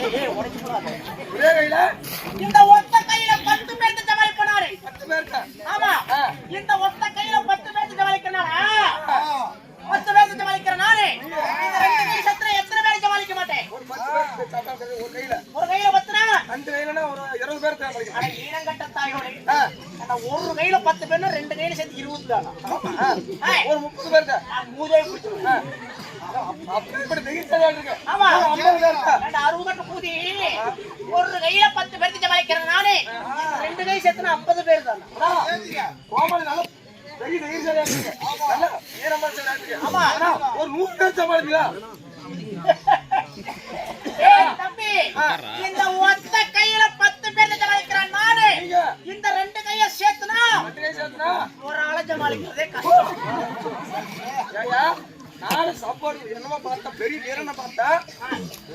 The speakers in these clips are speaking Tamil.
ஒரே கையில இந்த ஒத்த கையில 10 பேர்த்த ஜமாளிக்கனாரே 10 பேர்த்த ஆமா இந்த ஒத்த கையில 10 பேர்த்த ஜமாளிக்கனாரா 10 பேர்த்த ஜமாளிக்கிற நானே இந்த ரெண்டு கை சத்திர எத்தனை பேரை ஜமாளிக்க மாட்டேன் ஒரு 10 பேர் சாத்தா ஒரு கையில 10 அந்த கையிலனா ஒரு 20 பேர் ஜமாளிக்க அட ஈனங்கட்ட தாயோடே அந்த ஒரு கையில 10 பேர்னா ரெண்டு கையில சேர்த்து 20 தானா ஒரு 30 பேர்த்த மூதே புடிச்சு அப்படி தெகிச்சதா இருக்கு ஆமா 50 பேர்த்த அந்த 60 கட்ட பூதி ஒரு கையில 10 பேர்த்த ஜமாளிக்கிற நானே ரெண்டு கை சேர்த்துனா 50 பேர் தானா கோமல நல்ல தெகிச்சதா இருக்கு நல்ல வீரமரசனா இருக்கு ஆமா ஒரு 100 பேர் ஜமாளிக்கலாம் தம்பி இந்த ஒத்த கையில 10 பேர்த்த ஜமாளிக்கிற நானே இந்த ரெண்டு கைய சேர்த்துனா ஒரு ஆள ஜமாளிக்கிறதே கஷ்டம் ஏயா நானு சாப்பாடு என்னமா பார்த்தா பெரிய வீரனை பார்த்தா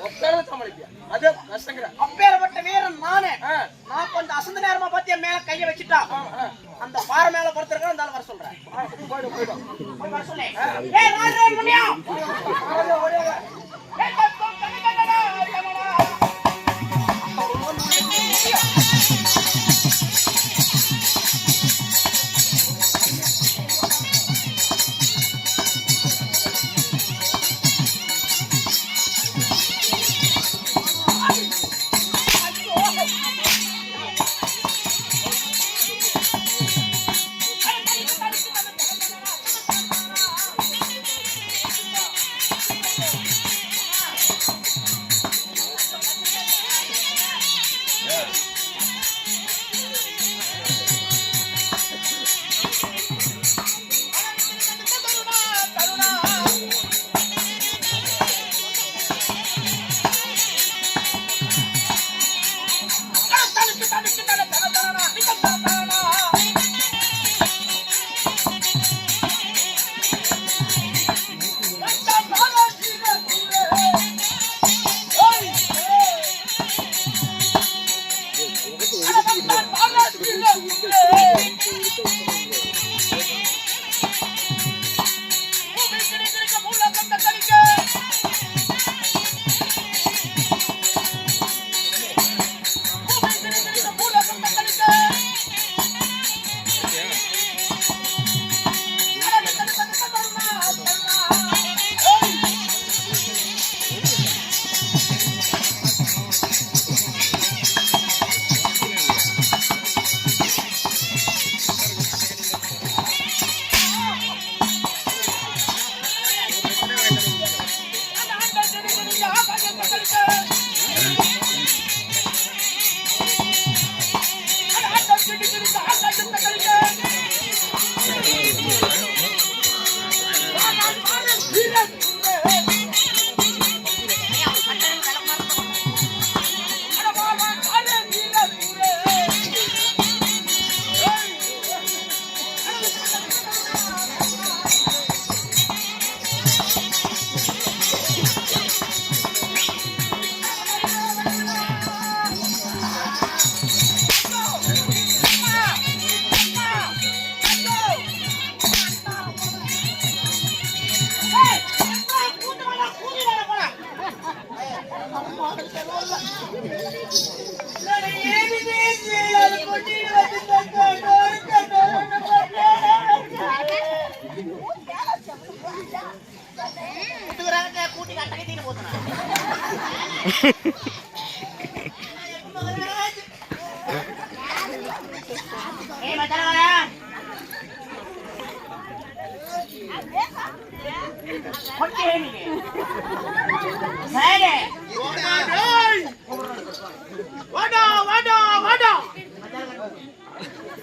ஒத்தர சமாளிக்க அது கஷ்டங்கற அப்பேரப்பட்ட வீரன் நானே நான் கொஞ்சம் அசந்த நேரமா பாத்தியா மேல கைய வச்சிட்டா அந்த பாறை மேல படுத்துறக்க அந்த ஆள வர சொல்றேன் போய் வர சொல்லு ஏய் ராஜே முனியா ஓடியா ஏய்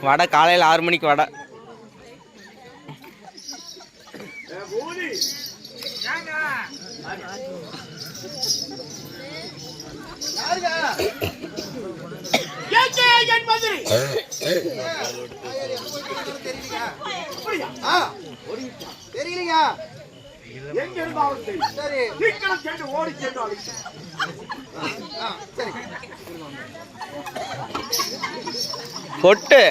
வடை காலையில் 6 மணிக்கு வடை. தெரியலையா எங்க இருந்தாலும் சரி சீக்கிரம் சென்று ஓடி சென்று சரி பொட்டு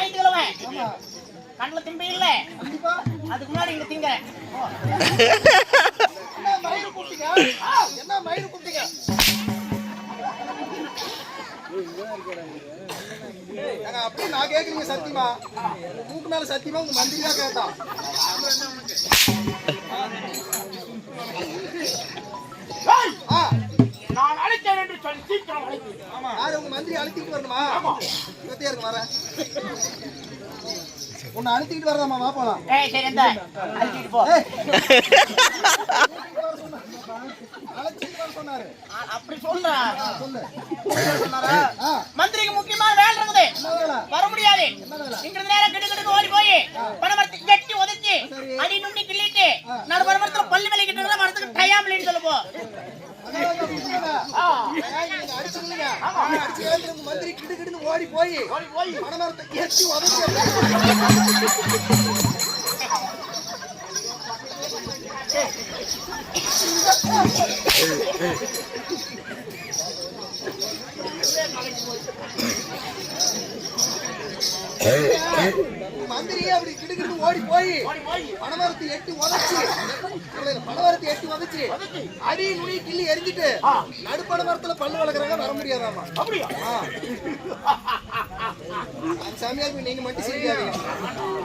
வயிற்று கிழவன் ஆமா கண்ணுல திம்பி இல்ல கண்டிப்பா அதுக்கு முன்னாடி இங்க திங்கிறேன் என்ன மயிறு கூப்பிட்டீங்க என்ன மயிறு கூப்பிட்டீங்க அப்படி நான் கேக்குறீங்க சத்தியமா மூக்கு மேல சத்தியமா உங்க மந்திரி தான் கேட்டான் நான் அழைத்தேன் என்று சொல்லி சீக்கிரம் அழைத்து ஆமா யாரு உங்க மந்திரி அழுத்திட்டு வரணுமா இருக்க வரேன் உன்னை அழுத்திக்கிட்டு வரதாமா வா போலாம் ஏய் சரி எந்த அழைச்சிட்டு போ அழைச்சிட்டு வர சொன்னாரு அப்படி சொல்றேன் சொல்லு சொன்னாரா மந்திரிக்கு முக்கியமான வேலை இருக்குது வர முடியாது இங்க நேரம் கிட்ட ஓடி போய் பணமரத்தை கட்டி உதைச்சு அடி நுண்ணி கிள்ளிட்டு நான் பணமரத்துல பள்ளி மேலே கிட்ட வரதுக்கு டையாமலின்னு சொல்லுப்போ மந்திரி கிட்டு ஓடி போய் பணமரத்தை கட்டி உதச்சி மந்திரியே அப்படி கிடுகிடு ஓடி போய் பணமரத்தை எட்டி உதச்சி பணமரத்தை எட்டி உதச்சி அடி நுனி கிள்ளி எரிஞ்சிட்டு நடுப்பணமரத்துல பல்லு வளர்க்குறாங்க வர முடியாதாமா அப்படியா சாமியார் நீங்க மட்டும் சிரிக்காதீங்க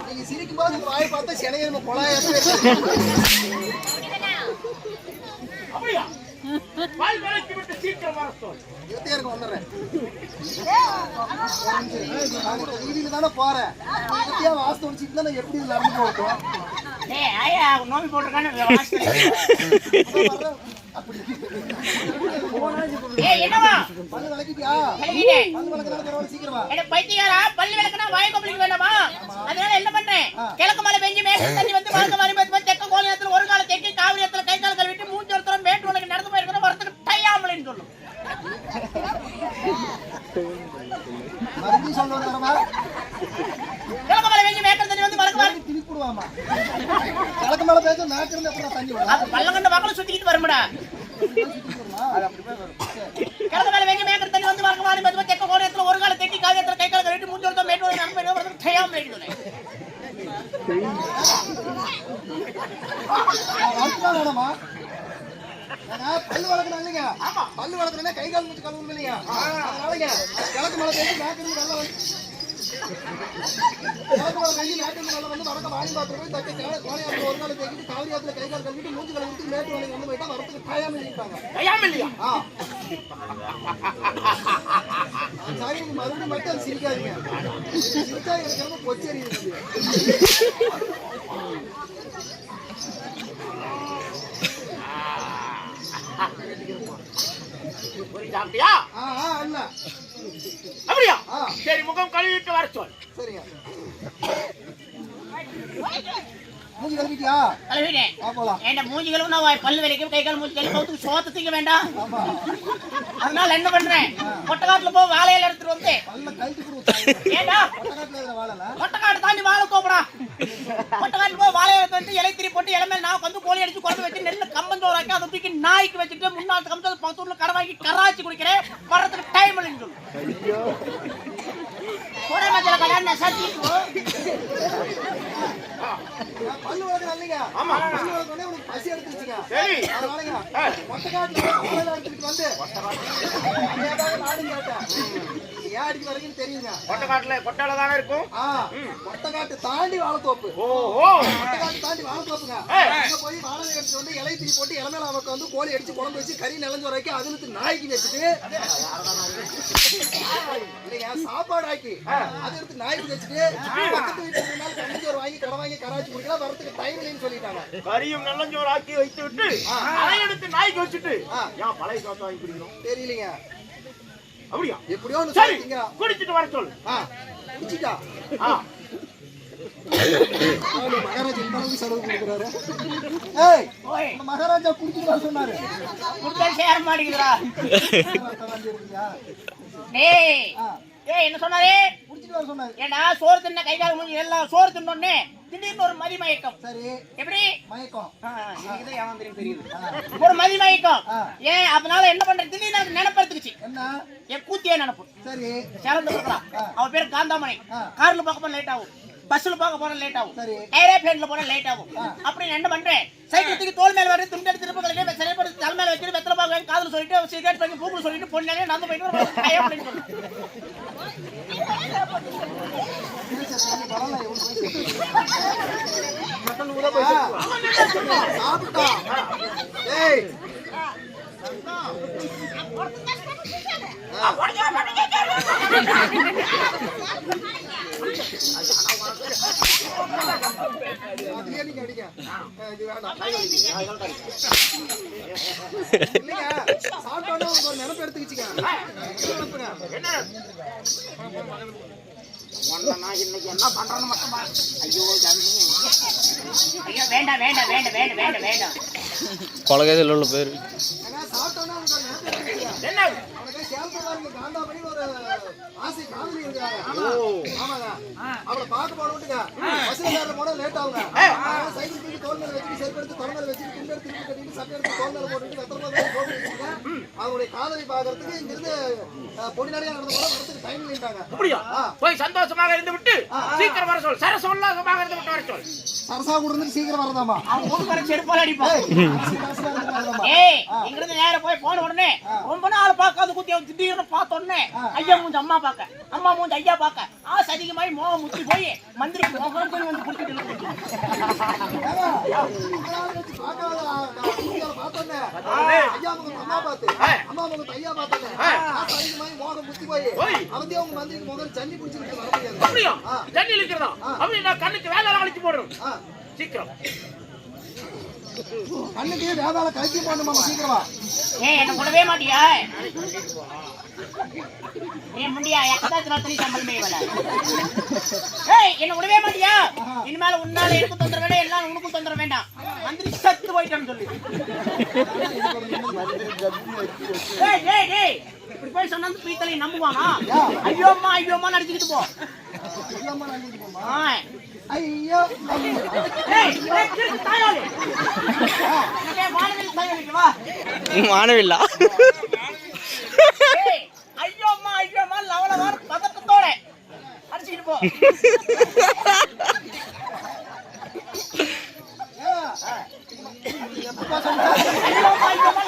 நீங்க சிரிக்கும் போது உங்க வாயை பார்த்தா சினைய நம்ம கொலாயா அப்படியா பால் வேலைக்கு விட்டு சீக்கிரம் வர சொல் இருக்க வந்துடுறேன் வீதியில தானே போறேன் வாஸ்து வச்சுட்டு தான் எப்படி நடந்து போட்டோம் ஏய் ஐயா நோம்பி போட்டுருக்கானே ஏய் என்னவா பல்லு விளக்கிட்டியா விளக்கிட்டேன் பல்லு விளக்குறதுக்கு பரவாயில்ல சீக்கிரமா என்ன பைத்தியக்காரா பல்லு விளக்குனா வாய் கொப்பளிக்க வேண்டாமா அதனால என்ன பண்றேன் கிழக்கு மலை பெஞ்சு மேற்கு தண்ணி வந்து வடக்கு மலை பெஞ்சு தெற்கு கோலியத்துல ஒரு கால தெற்கு காவிரியத்துல கை கால் கழுவிட்டு மூஞ்சி ஒருத்தரம் மேட்டு உனக்கு நடந்து போயிருக்கணும் வரத்துக்கு டையாமலின்னு சொல்லும் மறுபடியும் சொல்ல வரமா கிழக்கு மலை பெஞ்சு மேற்கு தண்ணி வந்து வடக்கு மலை திருப்பிடுவாமா கிழக்கு மலை பேச மேற்கு இருந்து எப்படி தண்ணி வரும் அது பல்லங்கண்ட வாக்குல சுத்திக்கிட்டு வரும்டா கிழக்கு மலை பெஞ்சு மேற்கு தண்ணி வந்து வடக்கு மலை பெஞ்சு தெற்கு கோலியத்துல ஒரு கால தெற்கு காவிரியத்துல கை கால் கழுவிட்டு மூஞ்சி ஒருத்தரம் மேட்டு உனக்கு நடந்து போயிருக்கணும் வரத்துக்கு டையாமலின்னு சொல்லும் வேணாமா பல்லு வளர்க்கணும் இல்லைங்க பல்லு வளர்க்கணும்னா கை கால் மூச்சு கழுவணும் இல்லைங்க அதனாலங்க கிழக்கு மலை பேசி மேற்கு நல்லா வந்து கிழக்கு மலை கஞ்சி மேற்கு நல்லா வந்து வடக்க வாணி பாத்திரம் போய் தக்க கோலையாத்துல ஒரு கால தேக்கிட்டு காவிரியாத்துல கை கால் கழுவிட்டு மூச்சு கழுவிட்டு மேட்டு வலைக்கு வந்து போயிட்டா வரத்துக்கு டையாம இல்லையா சாரி நீங்க மறுபடியும் மட்டும் அது சிரிக்காதீங்க சிரிச்சா எனக்கு ரொம்ப கொச்சேரி அப்படியா சரி முகம் கழுவிட்டு வர சொல் சரிங்க மூஞ்சி கழுவிட்டியா கழுவிட்டேன் போலாம் என்ன மூஞ்சி கழுவுனா பல்லு விலைக்கும் கை கால் மூஞ்சி கழுவி சோத்து திங்க வேண்டாம் ஆமா அதனால என்ன பண்றேன் கொட்டக்காட்டுல போ வாழையில எடுத்துட்டு வந்து பல்ல கழுத்து கொடுத்து ஏண்டா கொட்டக்காட்டுல வாழல கொட்டக்காட்டு தாண்டி வாழை தோப்படா கொட்டக்காட்டுல போ வாழையில எடுத்து இலை திரி போட்டு இலை மேல நான் வந்து கோழி அடிச்சு குழம்பு வச்சு நெல்லு கம்பஞ்சோறாக்கி அதை தூக்கி நாய்க்கு வச்சுட்டு முன்னாள் கம்பஞ்சோறு பக்கத்துல கடை வாங்கி கராச்சி குடிக்கிறேன் வர்றதுக்கு டைம் இல்லைன்னு சொல்லு கோடை மஞ்சள் கல்யாணம் சத்திட்டு பல்லு வளர்க்கணும் இல்லைங்க பல்லு வளர்க்கணும் உனக்கு பசி எடுத்துருச்சுங்க சரி அதனாலங்க கொட்டக்காட்டுல எடுத்துட்டு வந்து நாடு கேட்டேன் ஏன் அடிக்க வரைக்கும் தெரியுங்க கொட்டக்காட்டுல கொட்டால தானே இருக்கும் கொட்டக்காட்டு தாண்டி வாழைத்தோப்பு ஓஹோ கொட்டக்காட்டு தாண்டி வாழைத்தோப்புங்க அங்க போய் வாழை எடுத்துட்டு வந்து இலை திரி போட்டு இலை மேல அவருக்கு வந்து கோழி அடிச்சு குழம்பு வச்சு கறி நிலஞ்சு வரைக்கும் அதுல நாய்க்கு வச்சுட்டு இல்லைங்க சாப்பாடு ஆக்கி அதை எடுத்து நாய்க்கு வச்சுட்டு பக்கத்து வீட்டுல கண்ணஞ்சோறு வாங்கி கடை வாங்கி கராச்சி குடிக்கலாம் வரத்துக்கு டைம் இல்லைன்னு சொல்லிட்டாங்க கறியும் நல்லஞ்சோறு ஆக்கி வைத்து விட்டு அதை எடுத்து நாய்க்கு வச்சுட்டு ஏன் பழைய சாத்தம் வாங்கி குடிக்கணும் தெரியலீங்க அப்படியா எப்படியோ ஒண்ணு சரி சொல்லிட்டீங்க குடிச்சிட்டு வர சொல்லு குடிச்சிட்டா மகாராஜா இந்த அளவுக்கு செலவு கொடுக்குறாரு மகாராஜா குடிச்சிட்டு வர சொன்னாரு குடிச்சா சேர மாட்டேங்குதுடா டேய் ஏய் என்ன சொன்னாரே குடிச்சிட்டு வர சொன்னாரு ஏண்டா சோறு தின்ன கை கால் மூஞ்சி எல்லாம் சோறு தின்னோடனே திடீர்னு ஒரு மதிமயக்கம். சரி, எப்படி மயக்கம். இதுதான் ஏன் தெரியுது. ஒரு மதிமயக்கம். ஏன் அதனால என்ன பண்றேன், திடீர்னு எனக்கு நினைப்பு எடுத்துக்கிச்சு. என்ன? என் கூத்தியே நினைப்பு. சரி, சேலந்து போகலாம். அவ பேர் காந்தாமணி. கார்ல பார்க்க போன லேட் ஆகும், பஸ்ல பார்க்க போன லேட் ஆகும், சரி, ஏரோப்ளேன்ல போன லேட் ஆகும். அப்படின்னு என்ன பண்றேன், சைக்கிள் தூக்கி தோல் மேல வர துண்டு எடுத்து திருப்ப கலையில சிலைப்படி தலை மேல வச்சுட்டு வெத்தலை பார்க்க காதுல சொல்லிட்டு சிகரெட் பண்ணி பூக்குல சொல்லிட்டு பொண்ணே நடந்து போயிட்டு அப்படின்னு சொல்றேன். சாப்பிட்டா. ஏய், அதுலயே நீங்க அடிங்க. இது வேண்டாம். இல்லைங்க, சாப்பிட்டோன்னே உங்களுக்கு ஒரு நினைப்பு எடுத்துக்கிச்சுங்க. இன்னைக்கு என்ன பண்றோம்னு மட்டுமா? ஐயோ ஐயோ, வேண்டாம் வேண்டாம் வேண்டாம் வேண்டாம் வேண்டாம் வேண்டாம். கொலகையில் உள்ள பேர் சாப்பிட்டோன்னா உங்களுக்கு ஒரு நினைப்பு எடுத்துக்கிச்சுங்க. என்ன அவனுக்கு சேலத்துல காந்தாமணி ஒரு ஆசை காதலி இருக்கிறாங்க. ஆமாங்க, அவளை பார்க்க போன விட்டுங்க. பஸ்ல ஏற போனா லேட் ஆகுங்க. சைக்கிள் தூக்கி தோல் மேல வச்சுட்டு செருப்பு எடுத்து தோல் மேல வச்சுட்டு துண்டு எடுத்து திருப்பி கட்டிட்டு சட்டை எடுத்து தோல் மேல போட்டுட்டு வெத்தலை மேல போட்டு வச்சுங்க. அவங்களுடைய காதலி பார்க்கறதுக்கு இங்கிருந்து பொடி நடையா நடந்து போனா வரதுக்கு டைம் இல்லைட்டாங்க. அப்படியா? போய் சந்தோஷமாக இருந்து விட்டு சீக்கிரம் வர சொல். சரசோல்லாசமாக இருந்து விட்டு வர சொல். சரசா கூட இருந்து சீக்கிரம் வரதாமா. அவன் ஊருக்கு வர செருப்பால அடிப்பான். ஏய், இங்க இருந்து நேரா போய் போன உடனே ரொம்ப நாள் பார்க்காத குத்தி அவன் திடீர்னு பார்த்த உடனே ஐயா மூஞ்சி அம்மா பார்க்க, அம்மா மூஞ்சி ஐயா பார்க்க, ஆசை அதிகமாயி மோகம் முத்தி போய் மந்திரிக்கு மோகம் போய் வந்து குடிச்சிட்டு ஐயா முகம் அம்மா பார்த்து அம்மா முகம் ஐயா பார்த்தேன். ஆசை அதிகமாயி மோகம் முத்தி போய் அவந்தே உங்க மந்திரிக்கு முகம் சன்னி பிடிச்சிருக்கு வர முடியாது. அப்படியா? தண்ணி இழுக்கிறதா? அப்படி நான் கண்ணுக்கு வேலை அழைச்சு போடுறோம். சீக்கிரம் கண்ணுக்கு வேதாள கழிச்சு போடணுமா சீக்கிரமா? ஏய், என்ன விடவே மாட்டியா? நீ முண்டியா எக்கதாச்சு ராத்திரி சம்பளம் மேவல. ஏய், என்ன விடவே மாட்டியா? இனிமேல உன்னால எனக்கு தொந்தர வேண்டாம், எல்லாம் உனக்கும் தொந்தர வேண்டாம். மந்திரி சத்து போயிட்டான்னு சொல்லு. ஏய் ஏய் ஏய், இப்படி போய் சொன்னா பீத்தலை நம்புவானா? ஐயோ அம்மா நடிச்சுக்கிட்டு போ. ஐயோ மானவில்லா ஐயோ அம்மா லவலவான பதட்டத்தோட அடிச்சுக்கிட்டு போ.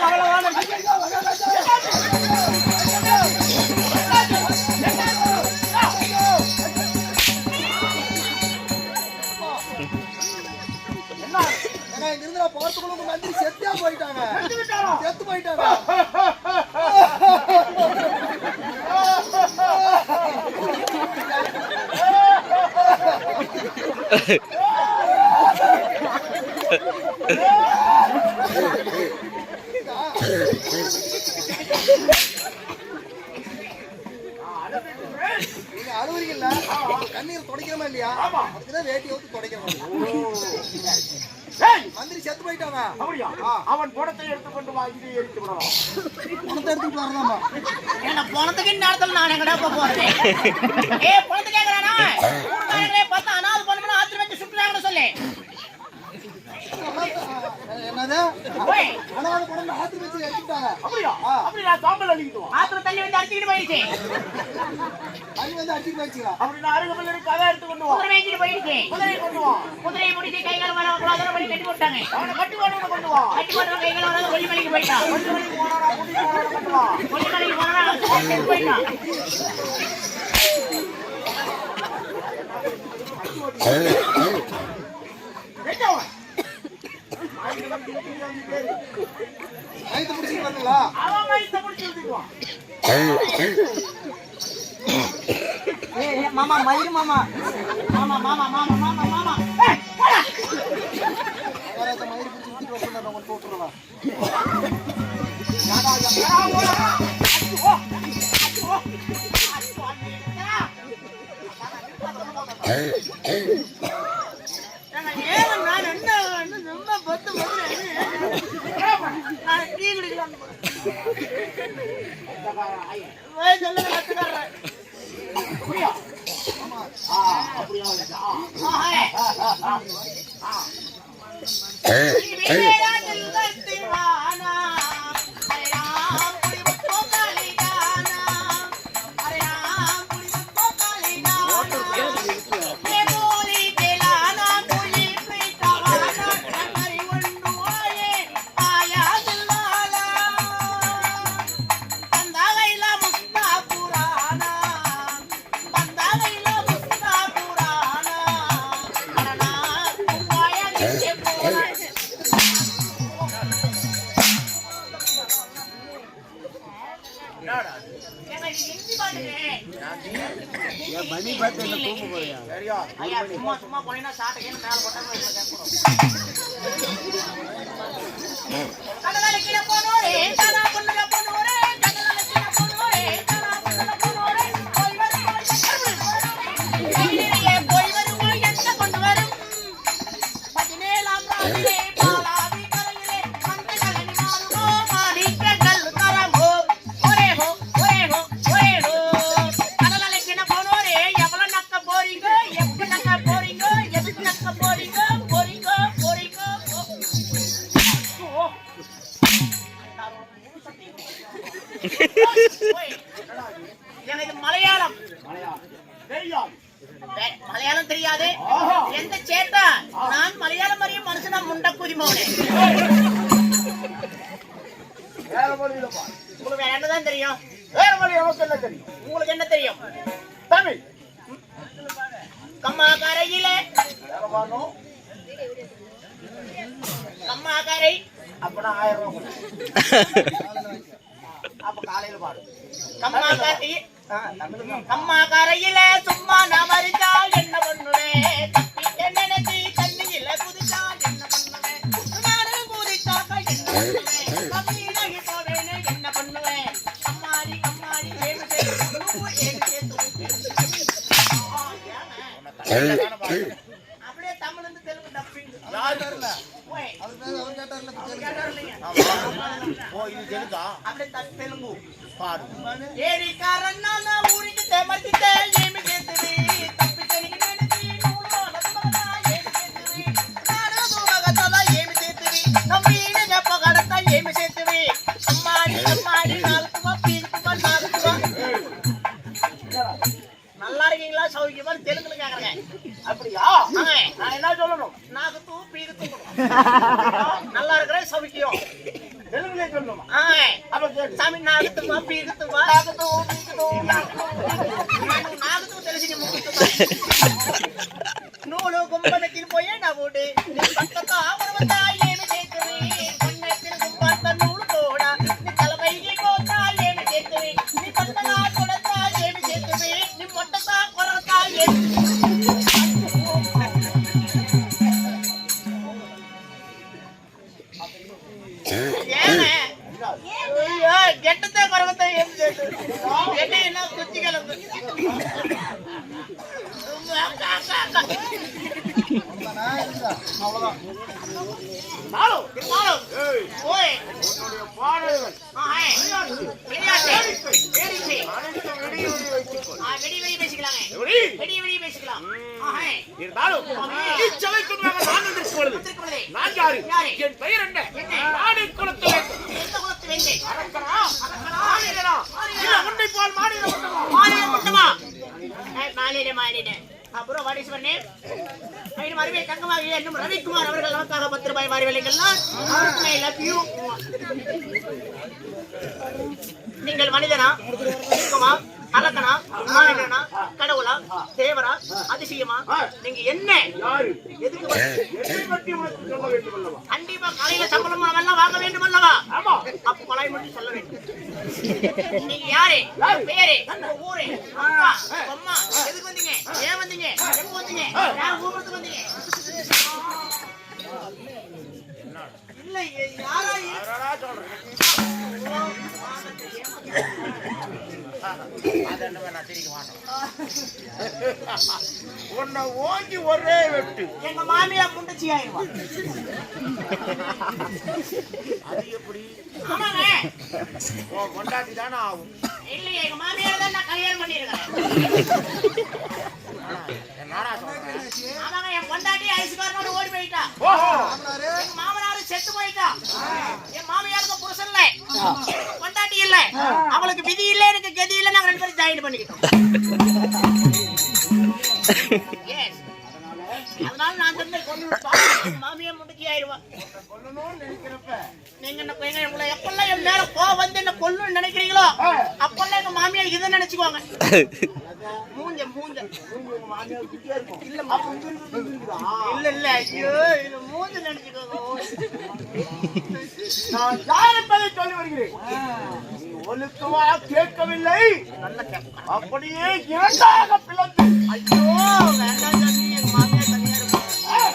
லவலவான போறதுக்குள்ள மந்திரி செத்தா போயிட்டாங்க. செத்து போயிட்டாங்க. நீங்க அழுவுறீங்கல்ல, கண்ணீர் துடைக்கிறமா இல்லையா? அதுக்குதான் வேட்டி ஊத்து துடைக்கிறோம். மந்திரி செத்து போயிட்டாங்க. அப்படியா? அவன் பணத்தை எடுத்துக்கொண்டு வா, இது எடுத்து விடலாம். பணத்தை எடுத்துட்டு வரலாமா? என்ன பணத்துக்கு நேரத்துல நான் எங்கடா போறேன்? பணத்தை கேக்குறானா? ஊர்காரங்களே பார்த்தா அனாதை பண்ணணும்னு ஆத்திரம் வச்சு சுட்டுறாங்கன்னு சொல்லு. என்னது? அனாதை பண்ணணும் ஆத்திரம் வச்சு எடுத்துட்டாங்க. அப்படியா? அப்படி நான் சாம்பல் அடிக்கிட்டோம். ஆத்திரம் தண்ணி வந்து அடிச்சுக்கிட்டு போயிடுச்சு. தண்ணி வந்து அடிச்சுட்டு போயிடுச்சுங்களா? அப்படி நான் அருகம்புல் இருக்கு, அதை எடுத்து கொண்டு வா. குதிரை மேய்ச்சிட்டு போயிடுச்சு. குதிரை கொண்டு வா. குதிரையை முடிச்சு கைகால் வர பண்ணி கட்டி போட்டாங்க. அவனை கட்டி போட்டு கொண்டு வா. கட்டி போட்டு கைகால் வர கொல்லிமலைக்கு போயிட்டான். கொல்லிமலைக்கு போனா போயிட்டான். கைத்து பிடிச்சிட்டு வரீங்களா? அவன் கைத்தை பிடிச்சி விட்டுக்குவான். மாமா மயிறு மாமா மாமா மாமா மாமா மாமா மாமா மயிறு பிடிச்சி விட்டுட்டு வரணும், நான் உங்களுக்கு போட்டுருவா. நான் என்ன ரொம்ப பத்து டீ குடிக்கலாம். சும்மா போனீங்கன்னா சாட்டைக்கு மேல போட்டாங்க எனக்கு மலையாளம் மலையாளம் தெரியாது. எந்த சேட்டா நான் மலையாளம் அறியும் மனுஷனா முண்ட குதிமோனே. உங்களுக்கு வேற என்னதான் தெரியும்? வேற மொழி எனக்கு என்ன தெரியும்? உங்களுக்கு என்ன தெரியும்? தமிழ். கம்மாக்கரையில கம்மாக்கரை அப்பனா 1000 ரூபாய். அப்ப காலையில பாடு. கம்மாக்கரையில சும்மா நான் மறிச்சா என்ன பண்ணுவேன்? தப்பிக்க நினைச்சி தண்ணியில குதிச்சா என்ன பண்ணுவேன்? நானும் குதிச்சாக்கா என்ன பண்ணுவேன்? கம்மியில போவேன்னு என்ன பண்ணுவேன்? கம்மாடி கம்மாடி வேணு அப்படியே தமிழ் இருந்து தெலுங்கு டப்பிங் தெலுங்கு పాడు ఏరి కారన్న ఊరికి తెమర్తితే ఏమి చేతివి తప్పి తెలిగి నడిచి నువ్వు నడవదా ఏమి చేతివి నాడు దూగతదా ఏమి చేతివి నమ్మీన చెప్పగడత ఏమి చేతివి అమ్మాడి అమ్మాడి నాలుగు పీకువ నాలుగు நல்லா இருக்கீங்களா சௌக்கியமா தெலுங்குல கேக்குறேங்க. அப்படியா? நான் என்ன சொல்லணும்? நாக்கு தூ பீக்கு தூக்கணும். நல்லா இருக்கற சௌக்கியம் தெலுங்குல சொல்லணும். அப்ப சாமி நாக்கு தூ பீக்கு தூ நாக்கு தூ பீக்கு தூ நாக்கு தூ తెలిసి ముక్కుతా నూలు గుంపనకి పోయే నా ఓడి నీ పక్కతో ఆవరవతా ఏమి చేతివి కొన్నెత్తిన గుంపంత నూలు తోడా నీ తలపైకి కోతా ఏమి చేతివి నీ పక్కన కొడతా ఏమి చేతివి నీ మొట్టతా కొరతా ఏమి గెట్టతే కొరగతా ఏమి చేతివి గెట్టి నా కుచ్చిగలదు அப்புறம் வாடி சொன்னே மறுபடியும் தங்கமாக என்னும் ரவிக்குமார் அவர்கள் நமக்காக 10 ரூபாய் வாரி வழங்கினார். I love you. நீங்கள் மனிதனா இருக்குமா அழகனா மாநிலனா கடவுளா தேவரா அதிசயமா நீங்க என்ன எதுக்கு கண்டிப்பா காலையில சம்பளம் எல்லாம் வாங்க வேண்டும் அல்லவா? அப்ப பழைய மட்டும் சொல்ல வேண்டும். நீங்க யாரு பேரு ஊரு அப்பா அம்மா எதுக்கு வந்தீங்க ஏன் வந்தீங்க எப்ப வந்தீங்க யார் ஊருக்கு வந்தீங்க இல்ல யாரா சொல்றேன் உன்னை ஓங்கி ஒரே வெட்டு எங்க மாமியா முண்டச்சி ஆயிடுவா. அது எப்படி? ஆமாங்க கொண்டாட்டி தானே ஆகும். இல்லையே எங்க மாமியார் தான் நான் கல்யாணம் பண்ணிருக்கேன். நானா சொல்றேன்? ஆமாங்க என் பொண்டாட்டி ஐஸ்காரனோட ஓடி போயிட்டா. மாமனாரு எங்க மாமனாரு செத்து போயிட்டா. என் மாமியாருக்கு புருஷன் இல்ல, பொண்டாட்டி இல்ல, அவளுக்கு விதி இல்ல, எனக்கு கதி இல்ல, நாங்க 2 பேரும் ஜாயின் பண்ணிக்கிட்டோம். Yes. அதனால நான் சொன்ன மாமியா முடுக்கி ஆயிடுவா. நீங்க உங்களை எப்பெல்லாம் என் மேல கோவம் வந்து என்ன கொல்லணும்னு நினைக்கிறீங்களோ அப்பெல்லாம் எங்க மாமியா இதை நினைச்சுக்குவாங்க. மூஞ்ச இல்ல இல்ல ஐயோ இது மூஞ்ச நினைச்சுக்கோங்க. நான் யார் என்பதை சொல்லி வருகிறேன். நீ ஒழுக்கமா கேட்கவில்லை, அப்படியே இரண்டாக பிளந்து. ஐயோ வேண்டாம் தம்பி, எங்க மாமியா தனியா இருப்பாங்க. Yeah.